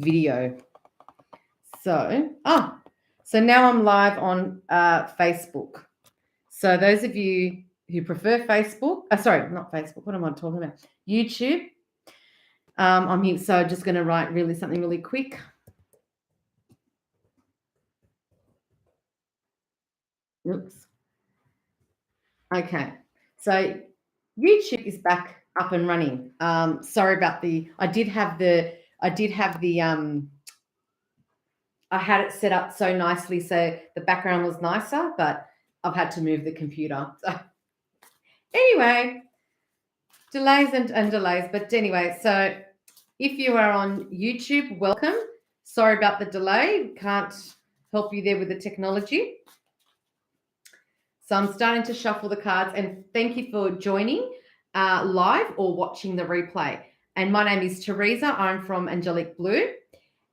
video. So now I'm live on Facebook. So those of you who prefer Facebook, sorry, not Facebook, what am I talking about? YouTube. I'm here, so just going to write something really quick. Oops. Okay, so YouTube is back up and running. Sorry about I had it set up so nicely so the background was nicer, but I've had to move the computer. So anyway, delays and delays. But anyway, so if you are on YouTube, welcome. Sorry about the delay. Can't help you there with the technology. So I'm starting to shuffle the cards, and thank you for joining live or watching the replay. And my name is Teresa. I'm from Angelic Blue.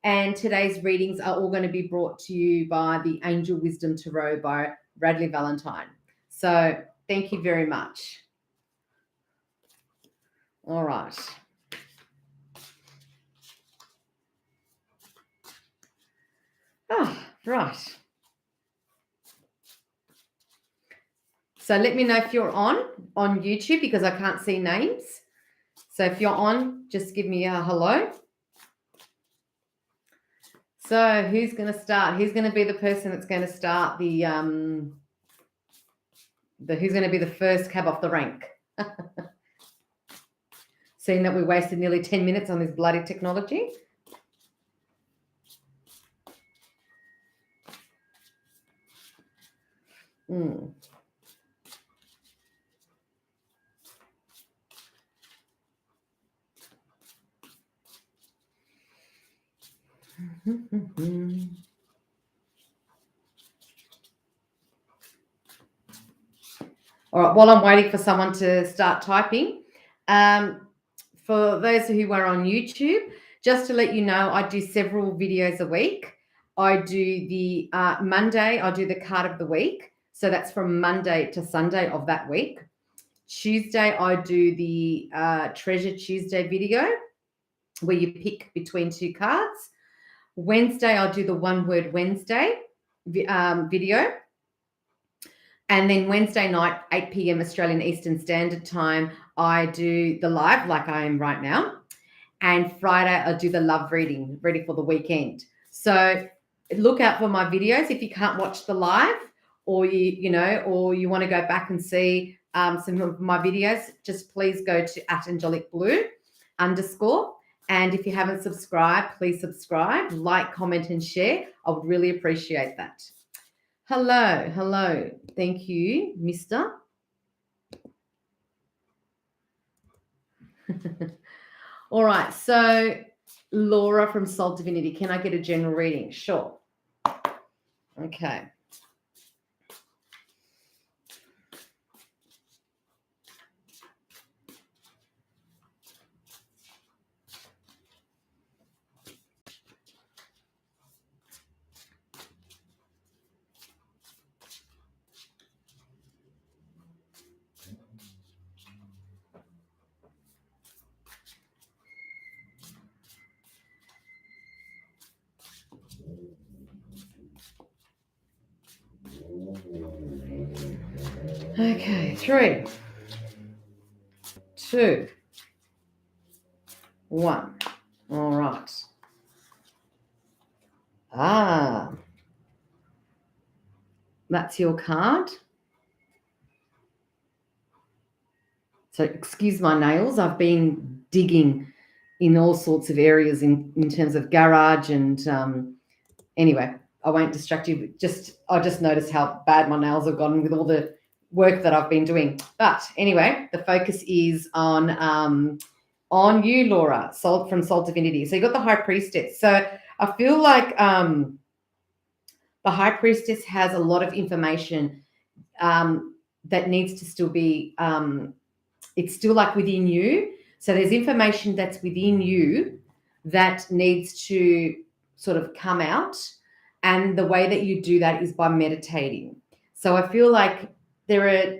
And today's readings are all going to be brought to you by the Angel Wisdom Tarot by Radley Valentine. So thank you very much. All right. Right. So let me know if you're on YouTube because I can't see names. So if you're on, just give me a hello. So who's going to start? Who's going to be the person that's going to start who's going to be the first cab off the rank? Seeing that we wasted nearly 10 minutes on this bloody technology. All right, while I'm waiting for someone to start typing, for those who are on YouTube, just to let you know, I do several videos a week. I do the Monday, I do the card of the week. So that's from Monday to Sunday of that week. Tuesday, I do the Treasure Tuesday video where you pick between two cards. Wednesday, I'll do the One Word Wednesday video. And then Wednesday night, 8 p.m. Australian Eastern Standard Time, I do the live like I am right now. And Friday, I'll do the love reading, ready for the weekend. So look out for my videos. If you can't watch the live or or you want to go back and see some of my videos, just please go to @AngelicBlue_. And if you haven't subscribed, please subscribe, like, comment, and share. I would really appreciate that. Hello. Thank you, mister. All right, so Laura from Soul Divinity, can I get a general reading? Sure. Okay. Okay, 3, 2, 1. All right. That's your card. So excuse my nails. I've been digging in all sorts of areas in terms of garage and anyway, I won't distract you. I just noticed how bad my nails have gotten with all the work that I've been doing. But anyway, the focus is on you, Laura, from Soul Divinity. So you got the High Priestess. So I feel like the High Priestess has a lot of information that needs to still be, it's still like within you. So there's information that's within you that needs to sort of come out. And the way that you do that is by meditating. So I feel like there are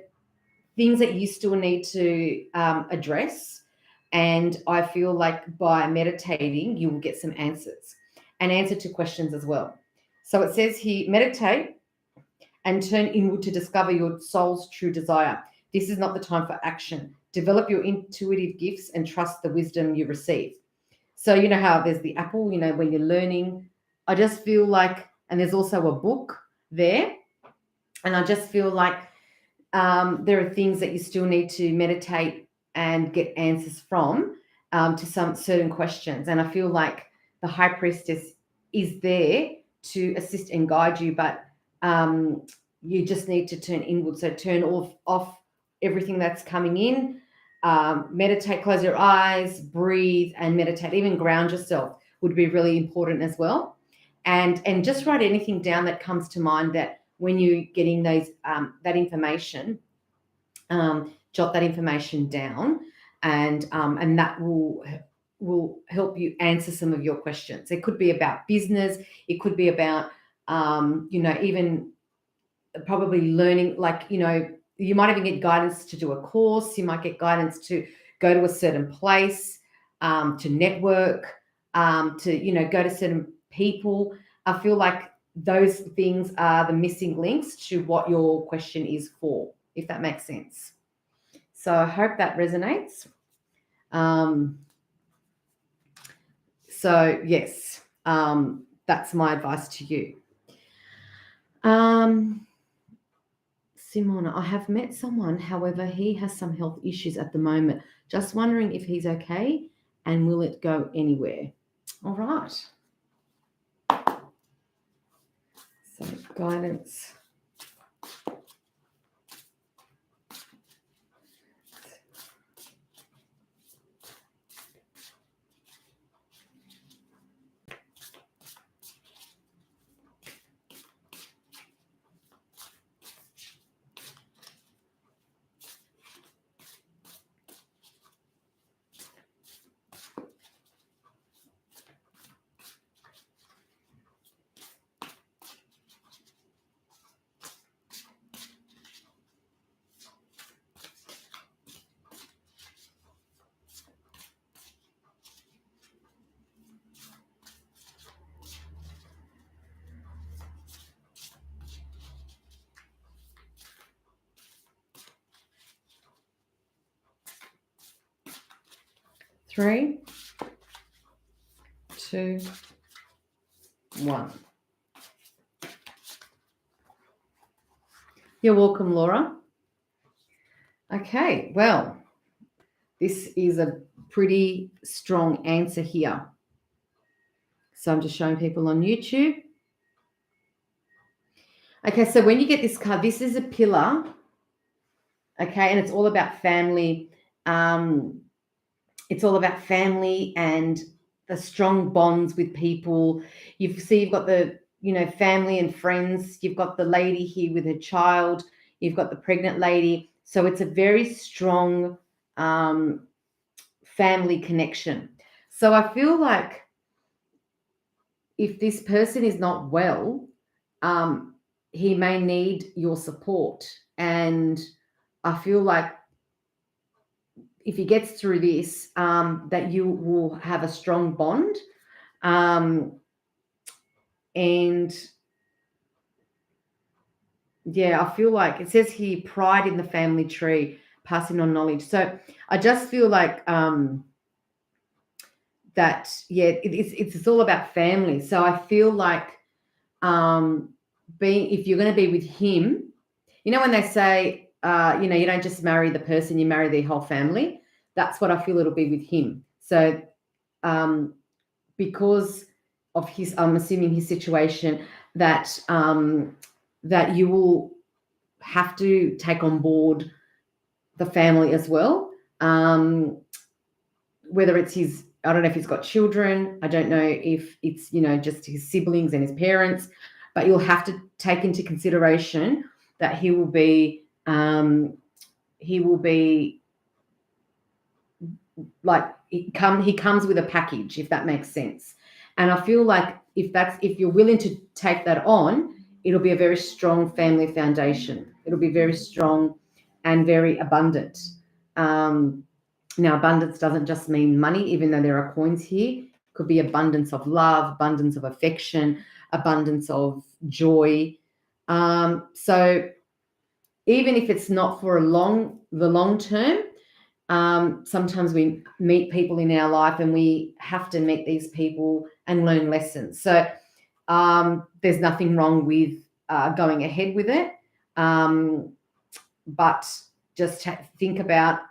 things that you still need to address. And I feel like by meditating, you will get some answers. and answer to questions as well. So it says here, meditate and turn inward to discover your soul's true desire. This is not the time for action. Develop your intuitive gifts and trust the wisdom you receive. So, you know how there's the apple, you know, when you're learning, I just feel like, and there's also a book there, and I just feel like there are things that you still need to meditate and get answers from to some certain questions. And I feel like the high priestess is there to assist and guide you, but you just need to turn inward. So turn off everything that's coming in. Meditate, close your eyes, breathe, and meditate. Even ground yourself would be really important as well. And just write anything down that comes to mind that when you're getting those that information, jot that information down, and that will help you answer some of your questions. It could be about business. It could be about even probably learning, like, you might even get guidance to do a course. You might get guidance to go to a certain place, to network, to go to certain people. I feel like those things are the missing links to what your question is for, if that makes sense. So I hope that resonates. So yes, that's my advice to you. Simona, I have met someone, however, he has some health issues at the moment. Just wondering if he's okay and will it go anywhere? All right. So guidance. Three, two, one. You're welcome, Laura. Okay, well, this is a pretty strong answer here. So I'm just showing people on YouTube. Okay, so when you get this card, this is a pillar. Okay, and it's all about family. It's all about family and the strong bonds with people. You've got the, family and friends. You've got the lady here with her child. You've got the pregnant lady. So it's a very strong family connection. So I feel like if this person is not well, he may need your support. And I feel like if he gets through this, that you will have a strong bond. And yeah, I feel like it says here, pride in the family tree, passing on knowledge. So I just feel like that, yeah, it's all about family. So I feel like if you're going to be with him, when they say, you don't just marry the person, you marry their whole family. That's what I feel it'll be with him. So because of his, I'm assuming his situation, that that you will have to take on board the family as well. Whether it's his, I don't know if he's got children. I don't know if it's, just his siblings and his parents, but you'll have to take into consideration that he will be like, he comes with a package, if that makes sense. And I feel like if you're willing to take that on, it'll be a very strong family foundation. It'll be very strong and very abundant. Now, abundance doesn't just mean money, even though there are coins here. Could be abundance of love, abundance of affection, abundance of joy. So even if it's not for the long term, sometimes we meet people in our life and we have to meet these people and learn lessons. So there's nothing wrong with going ahead with it, but just think about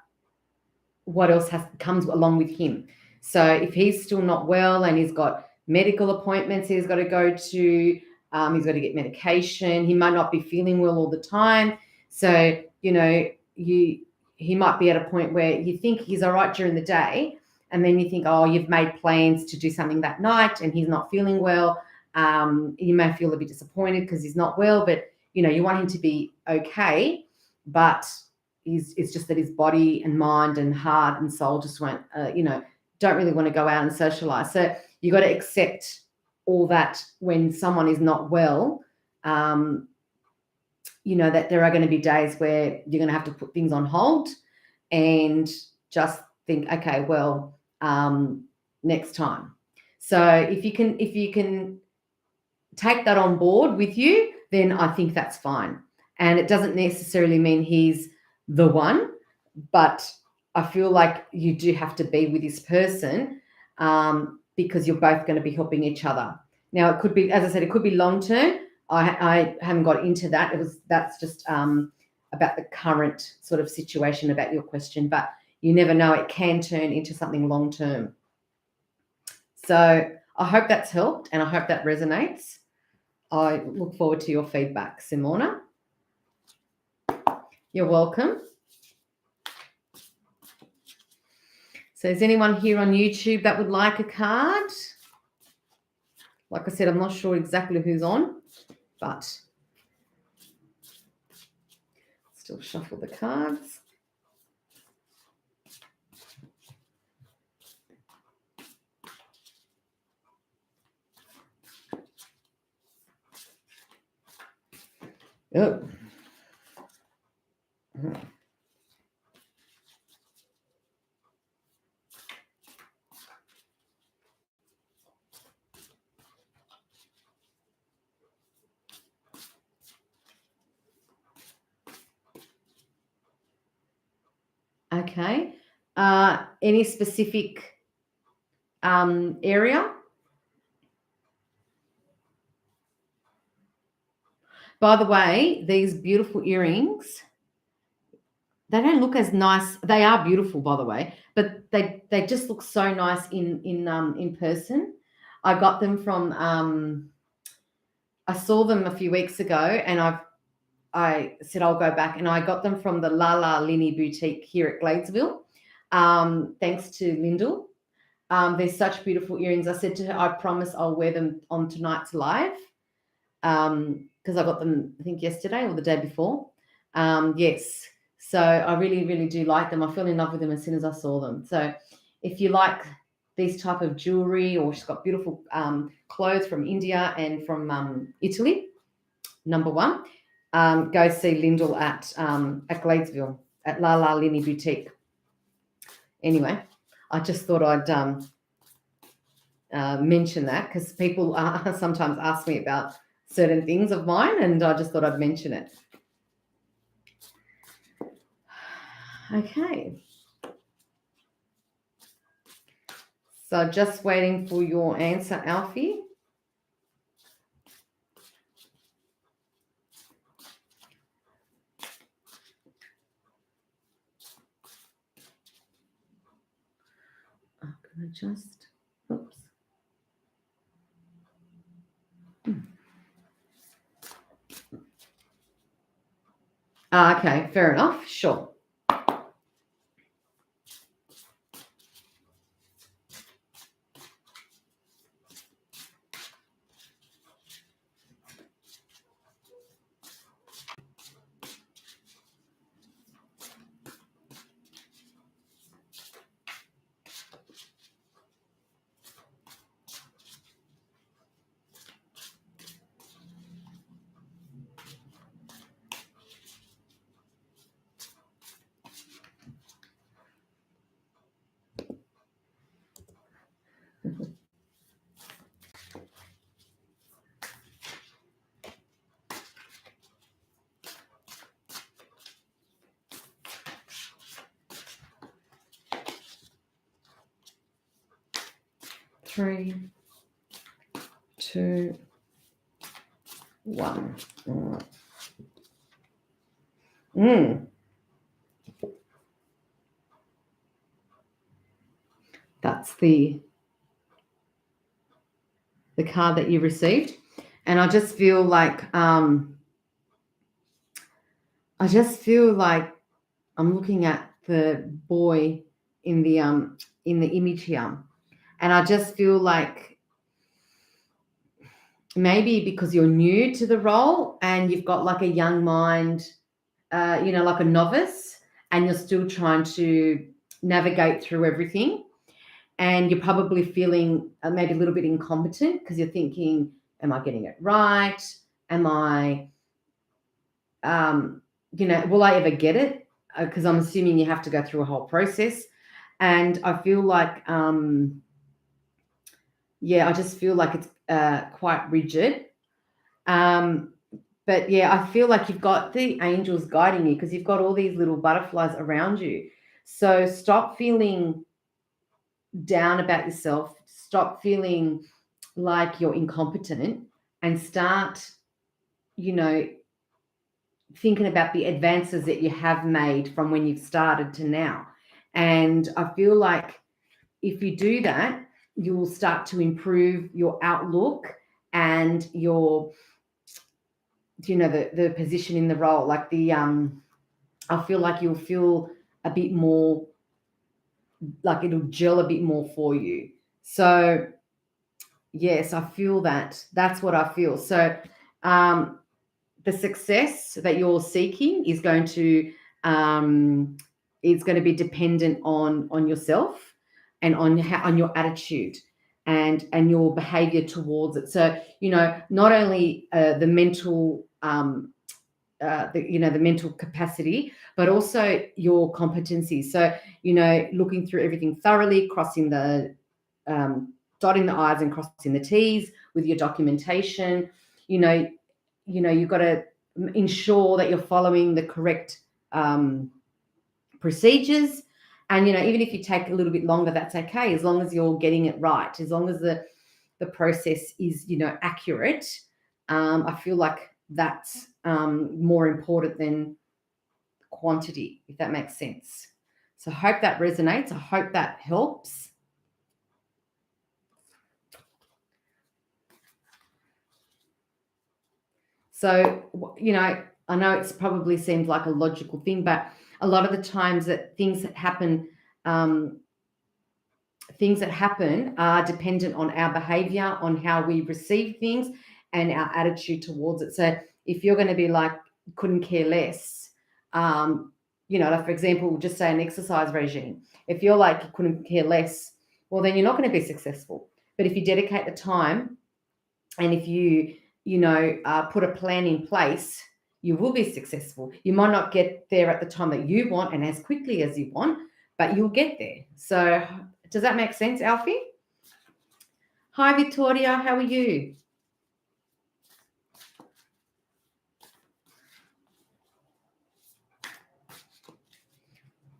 what else comes along with him. So if he's still not well and he's got medical appointments he's got to go to, he's got to get medication, he might not be feeling well all the time. So, he might be at a point where you think he's all right during the day, and then you think, oh, you've made plans to do something that night and he's not feeling well. You may feel a bit disappointed because he's not well, but, you want him to be okay, but it's just that his body and mind and heart and soul just won't, don't really want to go out and socialize. So you got to accept all that when someone is not well, that there are going to be days where you're going to have to put things on hold and just think, okay, well, next time. So if you can take that on board with you, then I think that's fine. And it doesn't necessarily mean he's the one, but I feel like you do have to be with this person because you're both going to be helping each other. Now, it could be, as I said, it could be long term. I haven't got into that. That's just about the current sort of situation about your question, but you never know. It can turn into something long term. So I hope that's helped and I hope that resonates. I look forward to your feedback, Simona. You're welcome. So is anyone here on YouTube that would like a card? Like I said, I'm not sure exactly who's on, but still shuffle the cards. Oh. Okay. Any specific area? By the way, these beautiful earrings, they don't look as nice. They are beautiful, by the way, but they just look so nice in person. I got them from I saw them a few weeks ago, and I said I'll go back, and I got them from the La La Lini boutique here at Gladesville. Thanks to Lyndall. They're such beautiful earrings. I said to her, I promise I'll wear them on tonight's live. Because I got them, I think, yesterday or the day before. Yes. So I really, really do like them. I fell in love with them as soon as I saw them. So if you like these type of jewelry, or she's got beautiful clothes from India and from Italy, number one, go see Lyndall at Gladesville at La La Lini Boutique. Anyway, I just thought I'd mention that because people sometimes ask me about certain things of mine, and I just thought I'd mention it. Okay. So just waiting for your answer, Alfie. I'm going to just, oops. Okay, fair enough. Sure. 3, 2, 1. All right. That's the card that you received. And I just feel like I'm looking at the boy in the image here, and I just feel like maybe because you're new to the role and you've got like a young mind, like a novice, and you're still trying to navigate through everything, and you're probably feeling maybe a little bit incompetent because you're thinking, am I getting it right? Am I, will I ever get it? Because I'm assuming you have to go through a whole process. And I feel like, I just feel like it's quite rigid. But yeah, I feel like you've got the angels guiding you because you've got all these little butterflies around you. So stop feeling down about yourself. Stop feeling like you're incompetent and start, thinking about the advances that you have made from when you've started to now. And I feel like if you do that, you will start to improve your outlook and your, the position in the role. Like I feel like you'll feel a bit more, like it'll gel a bit more for you. So yes, I feel that. That's what I feel. So the success that you're seeking is going to be dependent on yourself and on your attitude and your behavior towards it. So not only the mental the mental capacity, but also your competency. So looking through everything thoroughly, crossing the dotting the I's and crossing the T's with your documentation. You've got to ensure that you're following the correct procedures. And even if you take a little bit longer, that's okay, as long as you're getting it right, as long as the process is accurate. I feel like that's more important than quantity, if that makes sense. So I hope that resonates. I hope that helps. So, I know it's probably seems like a logical thing, but a lot of the times that things that happen are dependent on our behavior, on how we receive things and our attitude towards it. So if you're going to be like, couldn't care less, like for example, we'll just say an exercise regime. If you're like, you couldn't care less, well, then you're not going to be successful. But if you dedicate the time and if you put a plan in place, you will be successful. You might not get there at the time that you want and as quickly as you want, but you'll get there. So does that make sense, Alfie? Hi, Victoria. How are you?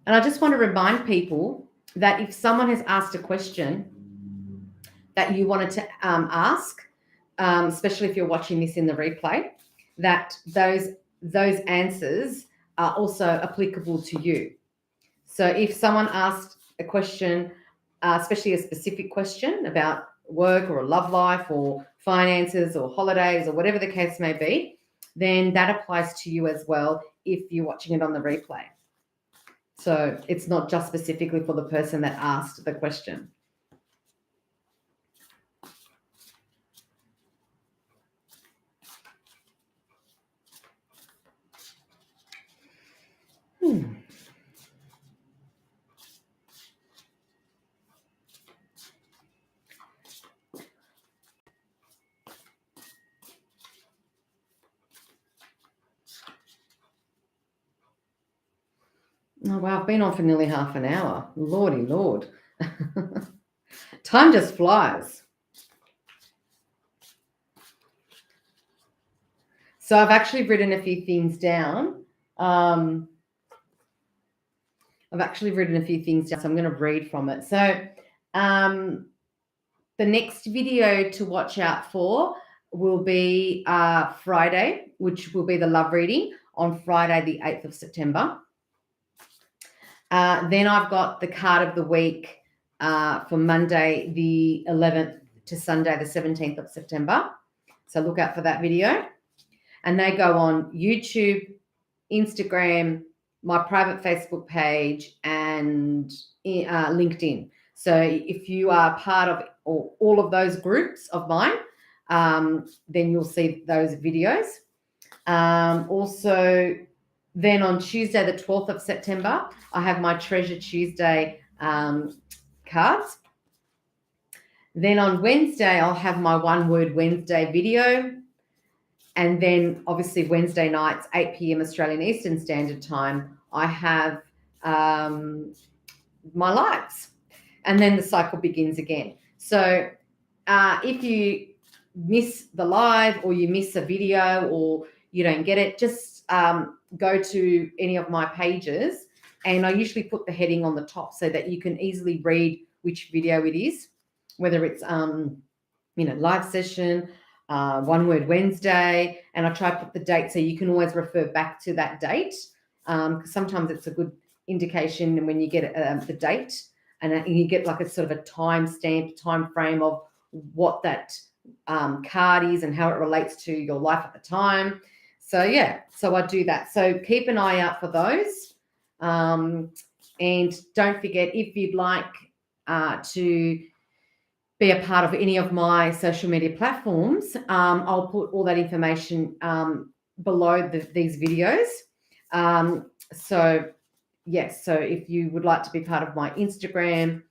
And I just want to remind people that if someone has asked a question that you wanted to ask, especially if you're watching this in the replay, that those answers are also applicable to you. So if someone asked a question, especially a specific question about work or a love life or finances or holidays or whatever the case may be, then that applies to you as well if you're watching it on the replay. So it's not just specifically for the person that asked the question. Oh, wow, I've been on for nearly half an hour. Lordy Lord. Time just flies. So I've actually written a few things down. So I'm going to read from it. So the next video to watch out for will be Friday, which will be the love reading on Friday, the 8th of September. Then I've got the card of the week for Monday, the 11th to Sunday, the 17th of September. So look out for that video. And they go on YouTube, Instagram, my private Facebook page, and LinkedIn. So if you are part of all of those groups of mine, then you'll see those videos. Also, then on Tuesday, the 12th of September, I have my Treasure Tuesday cards. Then on Wednesday, I'll have my One Word Wednesday video. And then obviously Wednesday nights, 8 p.m. Australian Eastern Standard Time, I have my lives. And then the cycle begins again. So if you miss the live or you miss a video or you don't get it, just go to any of my pages, and I usually put the heading on the top so that you can easily read which video it is, whether it's live session, One Word Wednesday, and I try to put the date so you can always refer back to that date, because sometimes it's a good indication when you get the date, and you get like a sort of a time frame of what that card is and how it relates to your life at the time. So yeah, so I do that. So keep an eye out for those, and don't forget, if you'd like to be a part of any of my social media platforms, I'll put all that information below these videos. So yes, so if you would like to be part of my Instagram,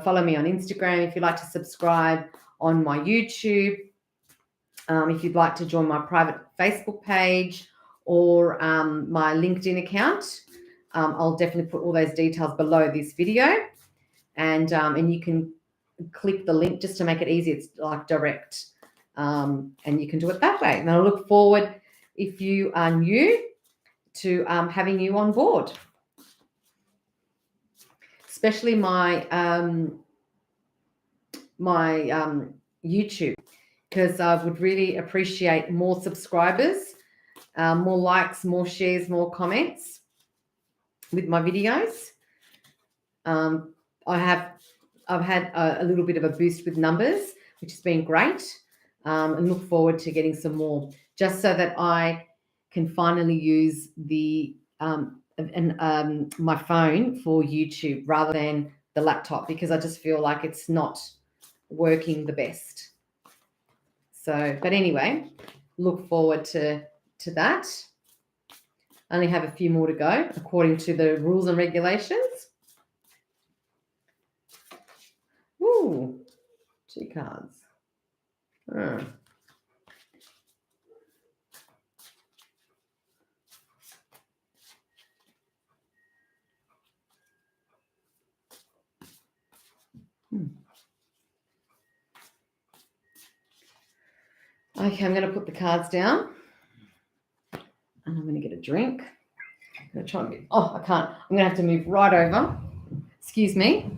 follow me on Instagram. If you'd like to subscribe on my YouTube, if you'd like to join my private Facebook page or my LinkedIn account, I'll definitely put all those details below this video, and you can click the link just to make it easy. It's like direct, and you can do it that way. And I look forward, if you are new, to having you on board, especially my YouTube, because I would really appreciate more subscribers, more likes, more shares, more comments with my videos. I've had a little bit of a boost with numbers, which has been great, and look forward to getting some more, just so that I can finally use the my phone for YouTube rather than the laptop, because I just feel like it's not working the best. So, but anyway, look forward to that. I only have a few more to go according to the rules and regulations. Ooh, 2 cards. Okay, I'm going to put the cards down, and I'm going to get a drink. I'm going to try and get, I can't. I'm going to have to move right over. Excuse me.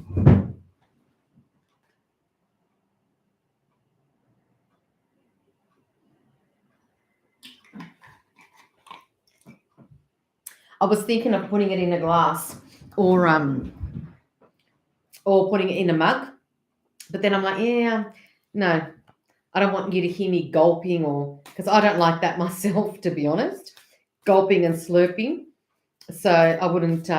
I was thinking of putting it in a glass or putting it in a mug, but then I'm like, no, I don't want you to hear me gulping, or because I don't like that myself, to be honest, gulping and slurping. So I wouldn't do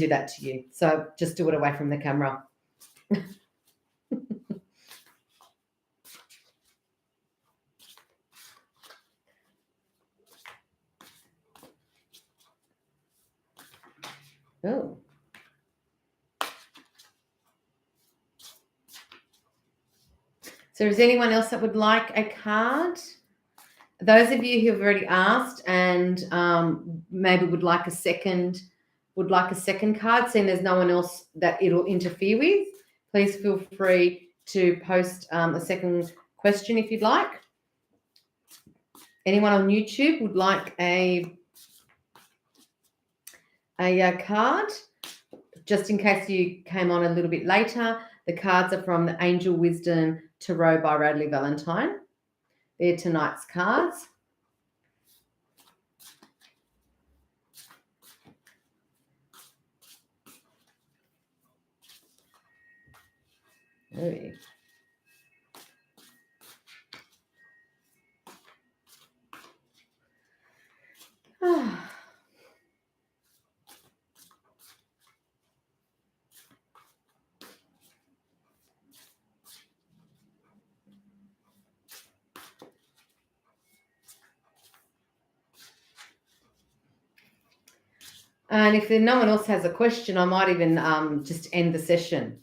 that to you. So just do it away from the camera. Oh. So is anyone else that would like a card? Those of you who have already asked and maybe would like a second card, seeing there's no one else that it'll interfere with, please feel free to post a second question if you'd like. Anyone on YouTube would like a card? Just in case you came on a little bit later, The cards are from the Angel Wisdom Tarot by Radley Valentine. They're tonight's cards. Ooh. And if no one else has a question, I might even just end the session.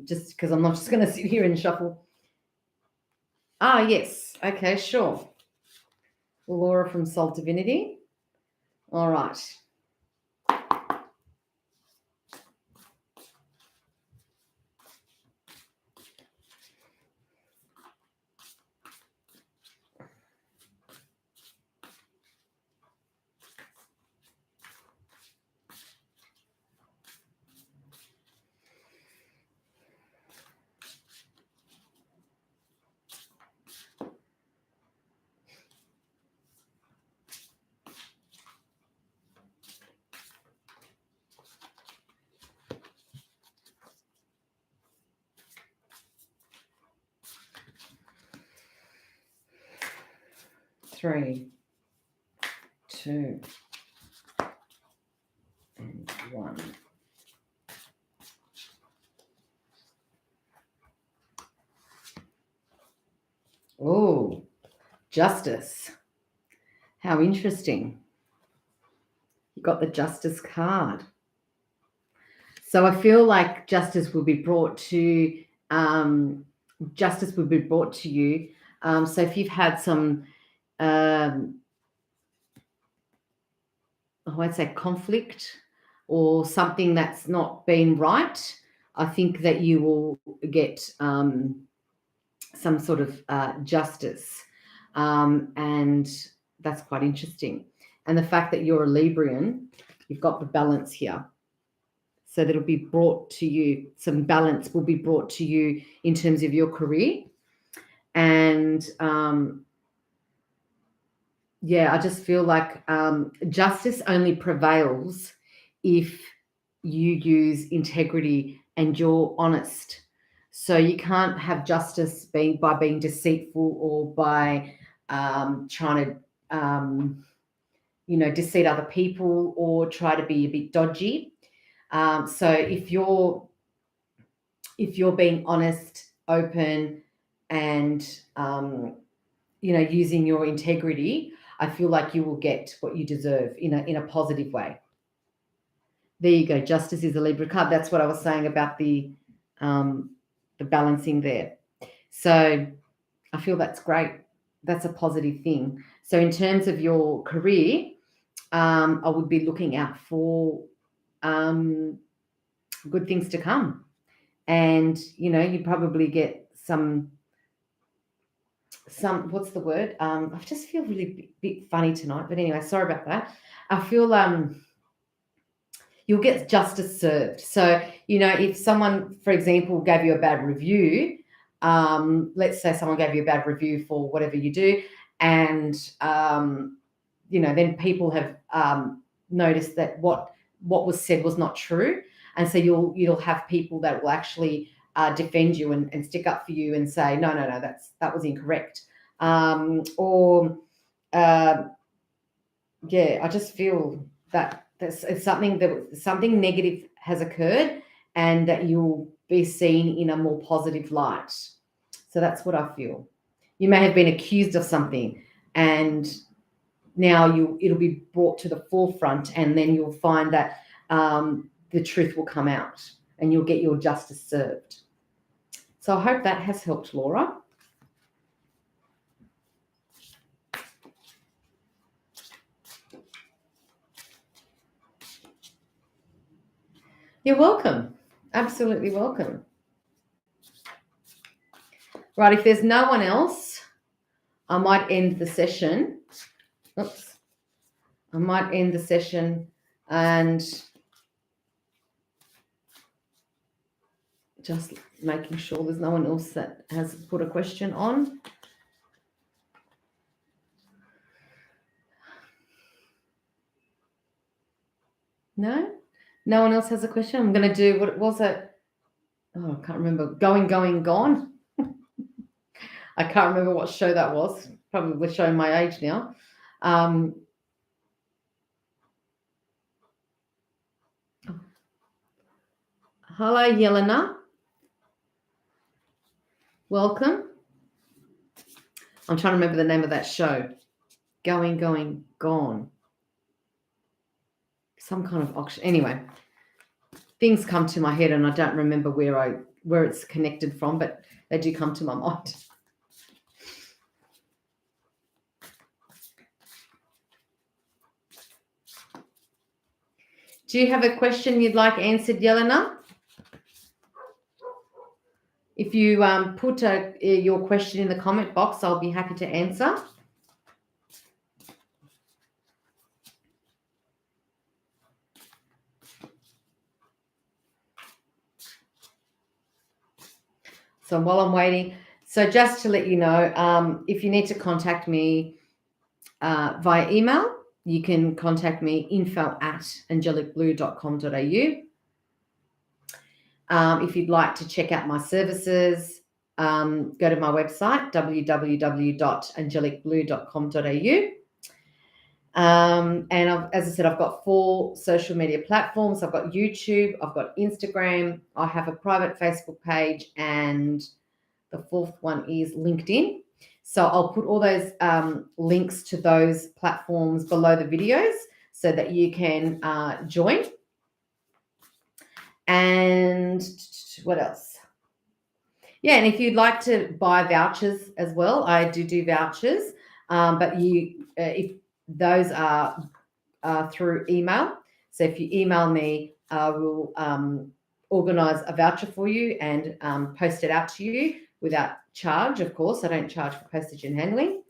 Just because I'm not just going to sit here and shuffle. Ah, yes. Okay, sure. Laura from Soul Divinity. All right. Three, two, and one. Oh, justice. How interesting. You got the justice card. So I feel like justice will be brought to you. So if you've had some, I won't say conflict or something that's not been right, I think that you will get some sort of justice. And that's quite interesting. And the fact that you're a Librian, you've got the balance here. So that'll be brought to you, some balance will be brought to you in terms of your career. And I just feel like justice only prevails if you use integrity and you're honest. So you can't have justice by being deceitful or by trying to, deceive other people or try to be a bit dodgy. So if you're being honest, open, and using your integrity, I feel like you will get what you deserve in a positive way. There you go. Justice is a Libra card. That's what I was saying about the balancing there. So I feel that's great. That's a positive thing. So in terms of your career, I would be looking out for good things to come. And, you probably get some, what's the word? I just feel really bit funny tonight, but anyway, sorry about that. I feel you'll get justice served. So, if someone, for example, gave you a bad review, let's say someone gave you a bad review for whatever you do, and, then people have noticed that what was said was not true. And so you'll have people that will actually defend you and stick up for you and say, no, that was incorrect. I just feel that it's something negative has occurred and that you'll be seen in a more positive light. So that's what I feel. You may have been accused of something and now it'll be brought to the forefront, and then you'll find that the truth will come out and you'll get your justice served. So I hope that has helped, Laura. You're welcome. Absolutely welcome. Right, if there's no one else, I might end the session. Oops. I might end the session and Just making sure there's no one else that has put a question on. No? No one else has a question? I'm going to do, what was it? Oh, I can't remember. Going, Gone. I can't remember what show that was. Probably showing my age now. Hello, Yelena. Welcome. I'm trying to remember the name of that show. Going, Gone. Some kind of auction. Anyway, things come to my head and I don't remember where it's connected from, but they do come to my mind. Do you have a question you'd like answered, Yelena? If you put your question in the comment box, I'll be happy to answer. So while I'm waiting, so just to let you know, if you need to contact me via email, you can contact me info@angelicblue.com.au. If you'd like to check out my services, go to my website, www.angelicblue.com.au. And as I said, I've got 4 social media platforms. I've got YouTube, I've got Instagram, I have a private Facebook page, and the 4th one is LinkedIn. So I'll put all those links to those platforms below the videos so that you can join. And what else? Yeah, and if you'd like to buy vouchers as well, I do vouchers, but if those are through email. So if you email me, I will organise a voucher for you and post it out to you without charge, of course. I don't charge for postage and handling.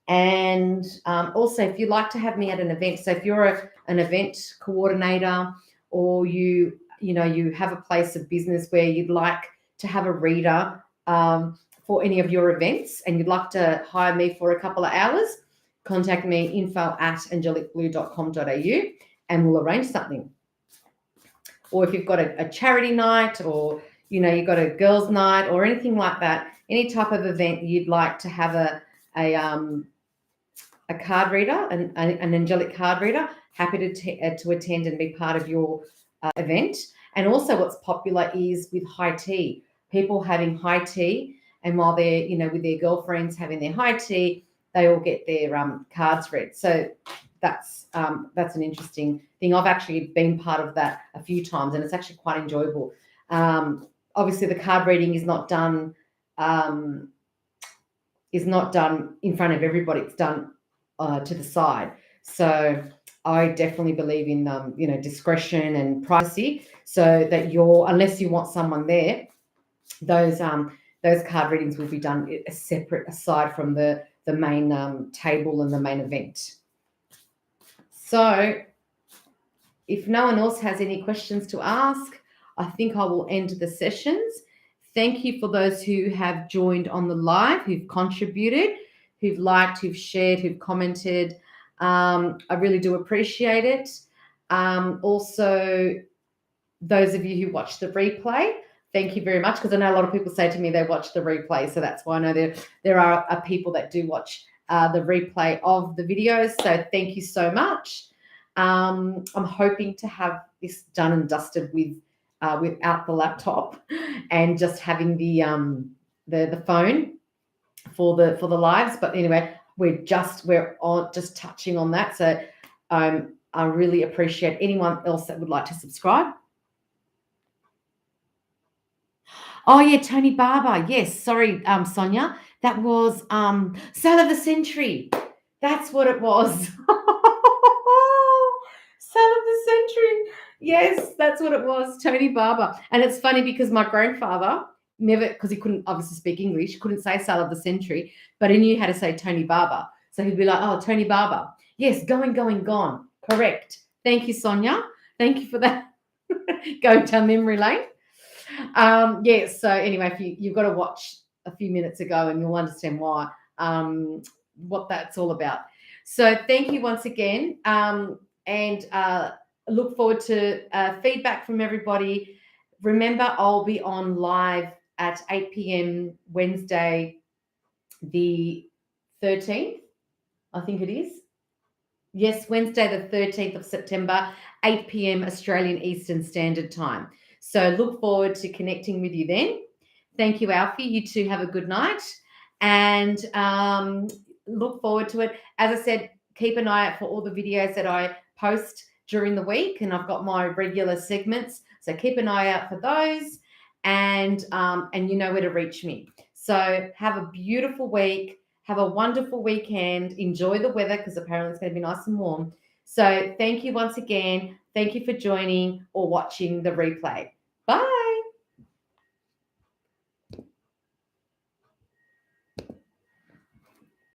And also, if you'd like to have me at an event, so if you're an event coordinator, or you have a place of business where you'd like to have a reader for any of your events and you'd like to hire me for a couple of hours, contact me, info@angelicblue.com.au, and we'll arrange something. Or if you've got a charity night, or you've got a girls' night or anything like that, any type of event you'd like to have a card reader, an angelic card reader, happy to attend and be part of your event. And also what's popular is with high tea, people having high tea, and while they're with their girlfriends having their high tea, they all get their cards read. So that's an interesting thing. I've actually been part of that a few times, and it's actually quite enjoyable. Obviously, the card reading is not done in front of everybody. It's done to the side. So I definitely believe in discretion and privacy, so that unless you want someone there, those card readings will be done separate, aside from the main table and the main event. So if no one else has any questions to ask, I think I will end the sessions. Thank you for those who have joined on the live, who've contributed, who've liked, who've shared, who've commented. I really do appreciate it. Also, those of you who watch the replay, thank you very much, because I know a lot of people say to me they watch the replay, so that's why I know there are people that do watch the replay of the videos. So thank you so much. I'm hoping to have this done and dusted without the laptop, and just having the phone for the lives. But anyway, we're just touching on that. So I really appreciate anyone else that would like to subscribe. Oh yeah, Tony Barber. Yes, sorry, Sonia. That was Sale of the Century. That's what it was. Sale of the Century. Yes, that's what it was, Tony Barber. And it's funny because my grandfather never, because he couldn't obviously speak English, couldn't say Sale of the Century, but he knew how to say Tony Barber. So he'd be like, oh, Tony Barber. Yes, Going, Gone. Correct. Thank you, Sonia. Thank you for that. Going down memory lane. Yeah, so anyway, if you've got to watch a few minutes ago and you'll understand why, what that's all about. So thank you once again, and look forward to feedback from everybody. Remember, I'll be on live at 8 p.m. Wednesday, the 13th, I think it is. Yes, Wednesday, the 13th of September, 8 p.m. Australian Eastern Standard Time. So look forward to connecting with you then. Thank you, Alfie. You two have a good night and look forward to it. As I said, keep an eye out for all the videos that I post during the week, and I've got my regular segments. So keep an eye out for those, and you know where to reach me. So have a beautiful week. Have a wonderful weekend. Enjoy the weather because apparently it's going to be nice and warm. So thank you once again. Thank you for joining or watching the replay. Bye.